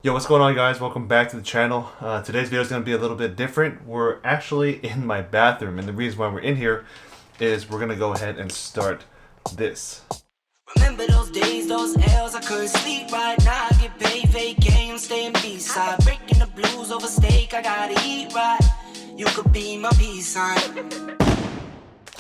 Yo, what's going on, guys? Welcome back to the channel. Today's video is going to be a little bit different. We're actually in my bathroom, and the reason why we're in here is we're going to go ahead and start this. Remember those days, those L's, I couldn't sleep right now. I get paid, fake games, staying B-side. Breaking the blues over steak, I gotta eat right. You could be my peace sign.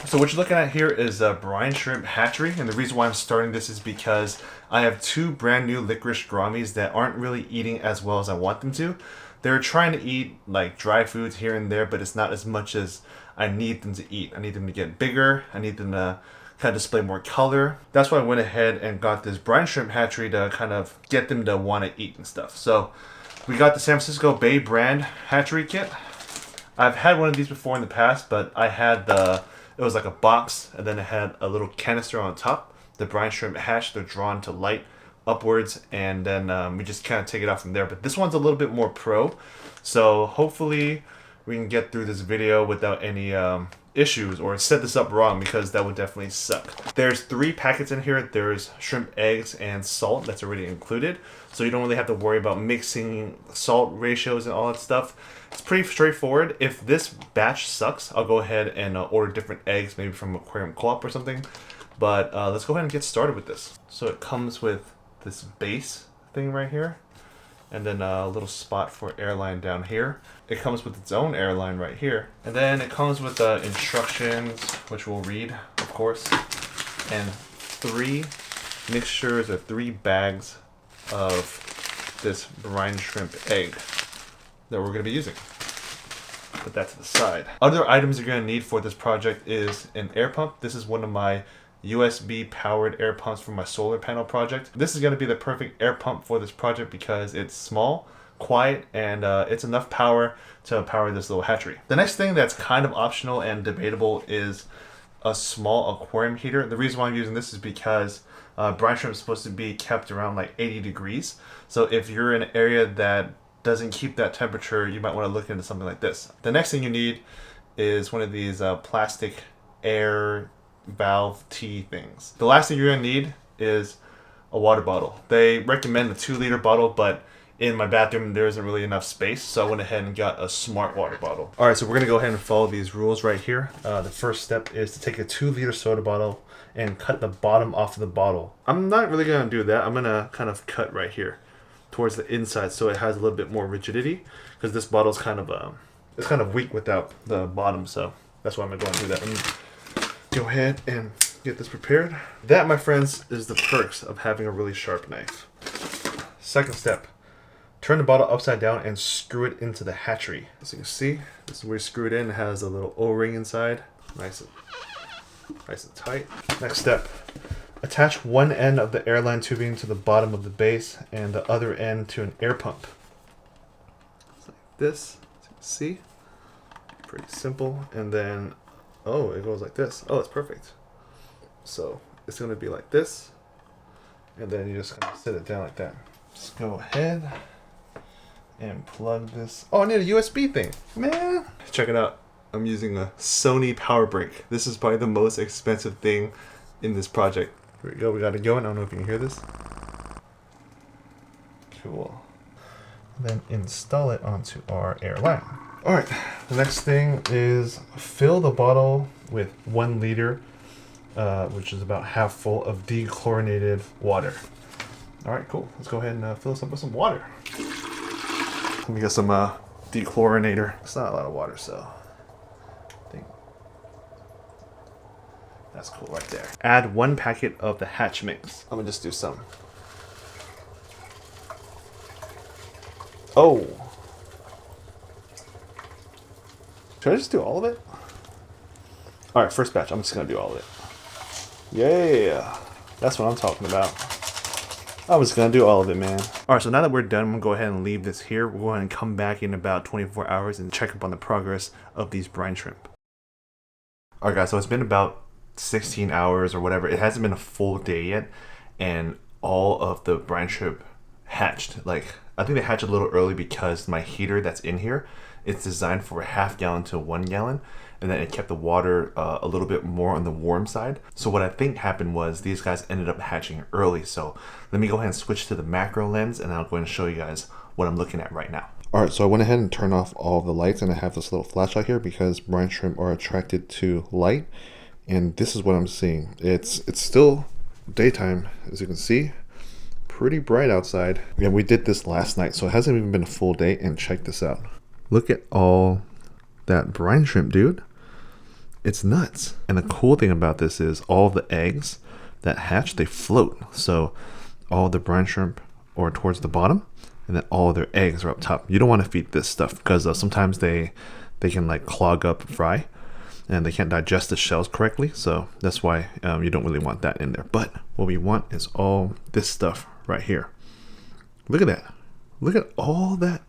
So what you're looking at here is a brine shrimp hatchery, and the reason why I'm starting this is because I have two brand new licorice gouramis that aren't really eating as well as I want them to. They're trying to eat like dry foods here and there, but it's not as much as I need them to eat. I need them to get bigger. I need them to kind of display more color. That's why I went ahead and got this brine shrimp hatchery to kind of get them to want to eat and stuff. So we got the San Francisco Bay brand hatchery kit. I've had one of these before in the past, but I had it was like a box, and then it had a little canister on top. The brine shrimp hatch, they're drawn to light upwards, and then we just kind of take it out from there. But this one's a little bit more pro, so hopefully we can get through this video without any issues or set this up wrong, because that would definitely suck. There's 3 packets in here. There's shrimp, eggs, and salt that's already included, so you don't really have to worry about mixing salt ratios and all that stuff. It's pretty straightforward. If this batch sucks, I'll go ahead and order different eggs, maybe from Aquarium Co-op or something. But let's go ahead and get started with this. So it comes with this base thing right here, and then a little spot for airline down here. It comes with its own airline right here. And then it comes with instructions, which we'll read, of course, and 3 mixtures or 3 bags of this brine shrimp egg that we're going to be using. Put that to the side. Other items you're going to need for this project is an air pump. This is one of my USB powered air pumps for my solar panel project. This is going to be the perfect air pump for this project because it's small, quiet, and it's enough power to power this little hatchery. The next thing that's kind of optional and debatable is a small aquarium heater. The reason why I'm using this is because brine shrimp is supposed to be kept around like 80 degrees. So if you're in an area that doesn't keep that temperature, you might want to look into something like this. The next thing you need is one of these plastic air valve T things. The last thing you're going to need is a water bottle. They recommend a 2-liter bottle, but in my bathroom there isn't really enough space, so I went ahead and got a smart water bottle. Alright, so we're going to go ahead and follow these rules right here. The first step is to take a 2-liter soda bottle and cut the bottom off of the bottle. I'm not really going to do that. I'm going to kind of cut right here towards the inside so it has a little bit more rigidity, because this bottle's kind of weak without the bottom, so that's why I'm going to go and do that. Let me go ahead and get this prepared. That, my friends, is the perks of having a really sharp knife. Second step, turn the bottle upside down and screw it into the hatchery. As you can see, this is where you screw it in. It has a little O-ring inside, nice and tight. Next step, attach one end of the airline tubing to the bottom of the base and the other end to an air pump. It's like this, as you can see. Pretty simple. And then, oh, it goes like this. Oh, it's perfect. So it's going to be like this. And then you just kind of sit it down like that. Just go ahead and plug this. Oh, I need a USB thing. Man. Check it out. I'm using a Sony power brick. This is probably the most expensive thing in this project. Here we go, we got it going. I don't know if you can hear this. Cool. Then install it onto our airline. Alright, the next thing is fill the bottle with 1 liter, which is about half full of dechlorinated water. Alright, cool. Let's go ahead and fill this up with some water. Let me get some dechlorinator. It's not a lot of water, so I think that's cool right there. Add 1 packet of the hatch mix. I'm gonna just do some. Oh. Should I just do all of it? Alright, first batch. I'm just gonna do all of it. Yeah. That's what I'm talking about. I'm just gonna do all of it, man. Alright, so now that we're done, I'm gonna go ahead and leave this here. We're going to come back in about 24 hours and check up on the progress of these brine shrimp. Alright guys, so it's been about 16 hours or whatever. It hasn't been a full day yet, and all of the brine shrimp hatched. Like, I think they hatched a little early because my heater that's in here, it's designed for a ½ gallon to 1 gallon, and then it kept the water a little bit more on the warm side. So what I think happened was these guys ended up hatching early. So let me go ahead and switch to the macro lens, and I'll go ahead and show you guys what I'm looking at right now. All right, so I went ahead and turned off all of the lights, and I have this little flashlight here because brine shrimp are attracted to light. And this is what I'm seeing. It's still daytime, as you can see. Pretty bright outside. And we did this last night, so it hasn't even been a full day. And check this out. Look at all that brine shrimp, dude. It's nuts. And the cool thing about this is all the eggs that hatch, they float. So all the brine shrimp are towards the bottom, and then all their eggs are up top. You don't want to feed this stuff because sometimes they can like clog up and fry, and they can't digest the shells correctly. So that's why you don't really want that in there. But what we want is all this stuff right here. Look at that. Look at all that.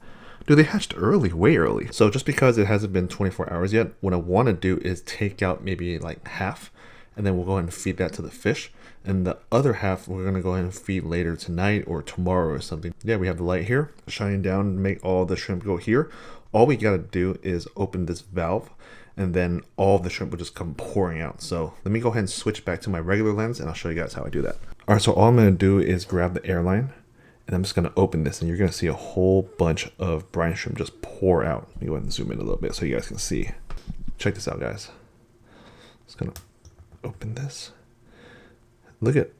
Dude, they hatched early, way early. So just because it hasn't been 24 hours yet, what I want to do is take out maybe like half, and then we'll go ahead and feed that to the fish. And the other half we're going to go ahead and feed later tonight or tomorrow or something. Yeah, we have the light here shining down and make all the shrimp go here. All we got to do is open this valve, and then all the shrimp will just come pouring out. So let me go ahead and switch back to my regular lens, and I'll show you guys how I do that. All right, so all I'm going to do is grab the airline, and I'm just going to open this, and you're going to see a whole bunch of brine shrimp just pour out. Let me go ahead and zoom in a little bit so you guys can see. Check this out, guys. Just going to open this. Look at,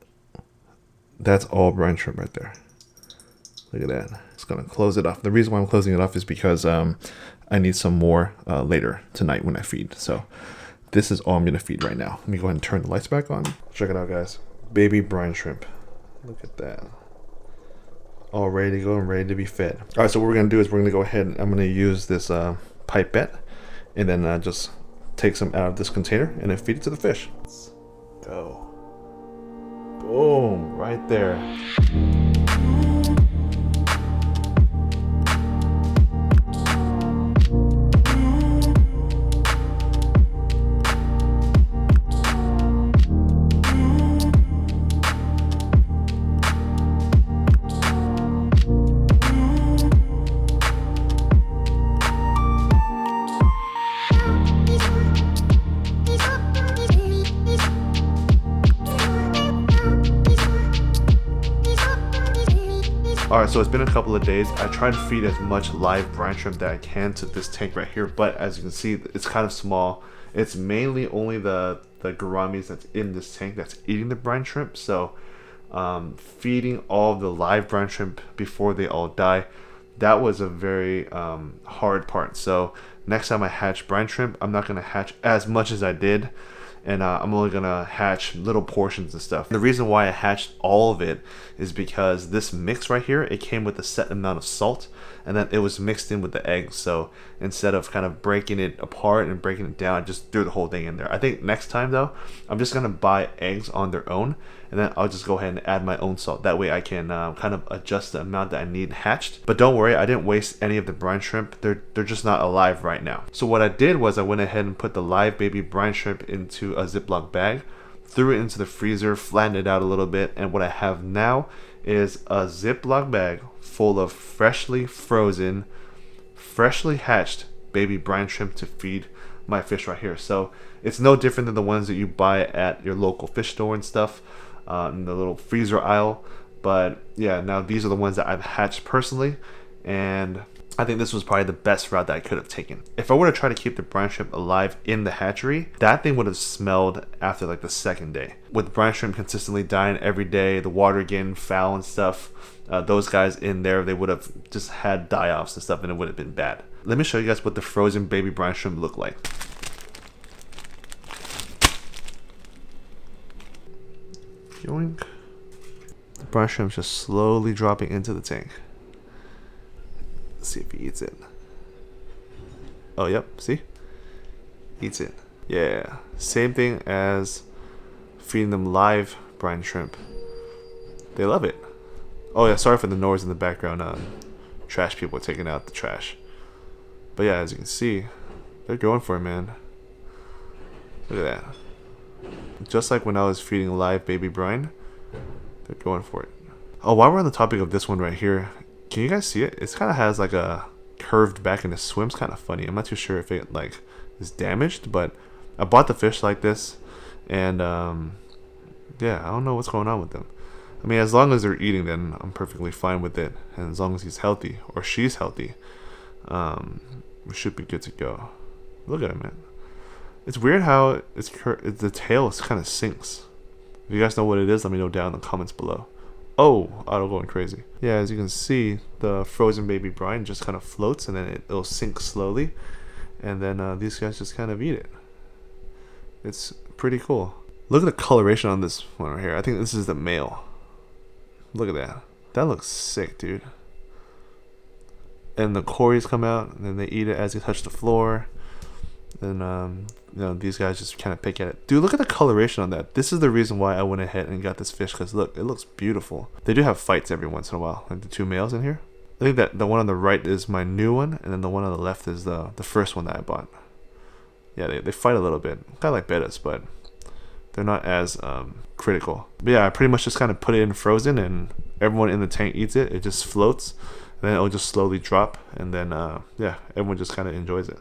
that's all brine shrimp right there. Look at that. It's going to close it off. The reason why I'm closing it off is because I need some more later tonight when I feed. So this is all I'm going to feed right now. Let me go ahead and turn the lights back on. Check it out, guys. Baby brine shrimp. Look at that. All ready to go and ready to be fed. All right, so what we're going to do is we're going to go ahead and I'm going to use this pipette, and then just take some out of this container and then feed it to the fish. Let's go. Boom, right there. Alright, so it's been a couple of days. I try to feed as much live brine shrimp that I can to this tank right here, but as you can see, it's kind of small. It's mainly only the gouramis that's in this tank that's eating the brine shrimp. So feeding all the live brine shrimp before they all die, that was a very hard part. So next time I hatch brine shrimp, I'm not going to hatch as much as I did. And I'm only gonna hatch little portions and stuff. The reason why I hatched all of it is because this mix right here, it came with a set amount of salt, and then it was mixed in with the eggs. So instead of kind of breaking it apart and breaking it down, I just threw the whole thing in there. I think next time though, I'm just gonna buy eggs on their own, and then I'll just go ahead and add my own salt. That way I can kind of adjust the amount that I need hatched. But don't worry, I didn't waste any of the brine shrimp. They're just not alive right now. So what I did was I went ahead and put the live baby brine shrimp into a Ziploc bag, threw it into the freezer, flattened it out a little bit, and what I have now is a Ziploc bag full of freshly frozen, freshly hatched baby brine shrimp to feed my fish right here. So it's no different than the ones that you buy at your local fish store and stuff, in the little freezer aisle. But yeah, now these are the ones that I've hatched personally, and I think this was probably the best route that I could have taken. If I were to try to keep the brine shrimp alive in the hatchery, that thing would have smelled after like the second day. With brine shrimp consistently dying every day, the water getting foul and stuff, those guys in there, they would have just had die-offs and stuff, and it would have been bad. Let me show you guys what the frozen baby brine shrimp look like. Yoink. The brine shrimp's just slowly dropping into the tank. Let's see if he eats it. Oh, yep, see? Eats it. Yeah, same thing as feeding them live brine shrimp. They love it. Oh yeah, sorry for the noise in the background. Trash people are taking out the trash. But yeah, as you can see, they're going for it, man. Look at that. Just like when I was feeding live baby brine, they're going for it. Oh, while we're on the topic of this one right here, can you guys see it? It kind of has like a curved back and it swims kind of funny. I'm not too sure if it like is damaged, but I bought the fish like this, and yeah, I don't know what's going on with them. I mean, as long as they're eating, then I'm perfectly fine with it. And as long as he's healthy or she's healthy, we should be good to go. Look at him, man. It's weird how the tail kind of sinks. If you guys know what it is, let me know down in the comments below. Oh, auto going crazy. Yeah, as you can see, the frozen baby brine just kind of floats and then it'll sink slowly. And then these guys just kind of eat it. It's pretty cool. Look at the coloration on this one right here. I think this is the male. Look at that. That looks sick, dude. And the cories come out and then they eat it as they touch the floor. And you know, these guys just kind of pick at it. Dude, look at the coloration on that. This is the reason why I went ahead and got this fish, because look, it looks beautiful. They do have fights every once in a while, like the two males in here. I think that the one on the right is my new one, and then the one on the left is the first one that I bought. Yeah, they fight a little bit, kind of like bettas, but they're not as critical. But yeah, I pretty much just kind of put it in frozen, and everyone in the tank eats it. It just floats, and then it'll just slowly drop, and then yeah, everyone just kind of enjoys it.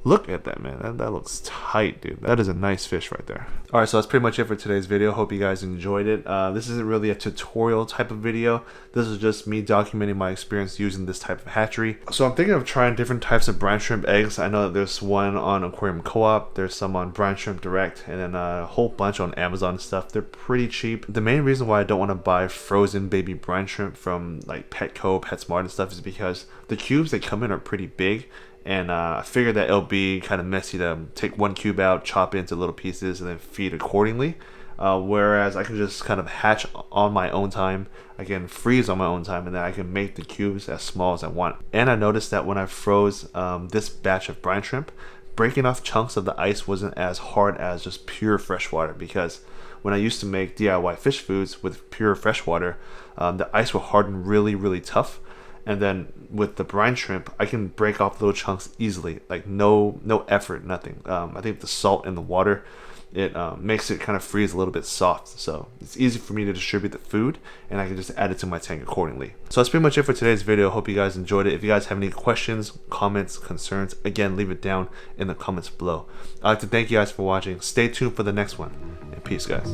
Look at that, man. That looks tight, dude. That is a nice fish right there. Alright, so that's pretty much it for today's video. Hope you guys enjoyed it. This isn't really a tutorial type of video. This is just me documenting my experience using this type of hatchery. So I'm thinking of trying different types of brine shrimp eggs. I know that there's one on Aquarium Co-op. There's some on Brine Shrimp Direct. And then a whole bunch on Amazon and stuff. They're pretty cheap. The main reason why I don't want to buy frozen baby brine shrimp from like Petco, PetSmart and stuff is because the cubes they come in are pretty big. And I figured that it'll be kind of messy to take one cube out, chop it into little pieces, and then feed accordingly. Whereas I can just kind of hatch on my own time, I can freeze on my own time, and then I can make the cubes as small as I want. And I noticed that when I froze this batch of brine shrimp, breaking off chunks of the ice wasn't as hard as just pure freshwater, because when I used to make DIY fish foods with pure freshwater, the ice will harden really, really tough. And then with the brine shrimp, I can break off little chunks easily, like no effort, nothing. I think the salt in the water, it makes it kind of freeze a little bit soft. So it's easy for me to distribute the food, and I can just add it to my tank accordingly. So that's pretty much it for today's video. Hope you guys enjoyed it. If you guys have any questions, comments, concerns, again, leave it down in the comments below. I'd like to thank you guys for watching. Stay tuned for the next one, and peace, guys.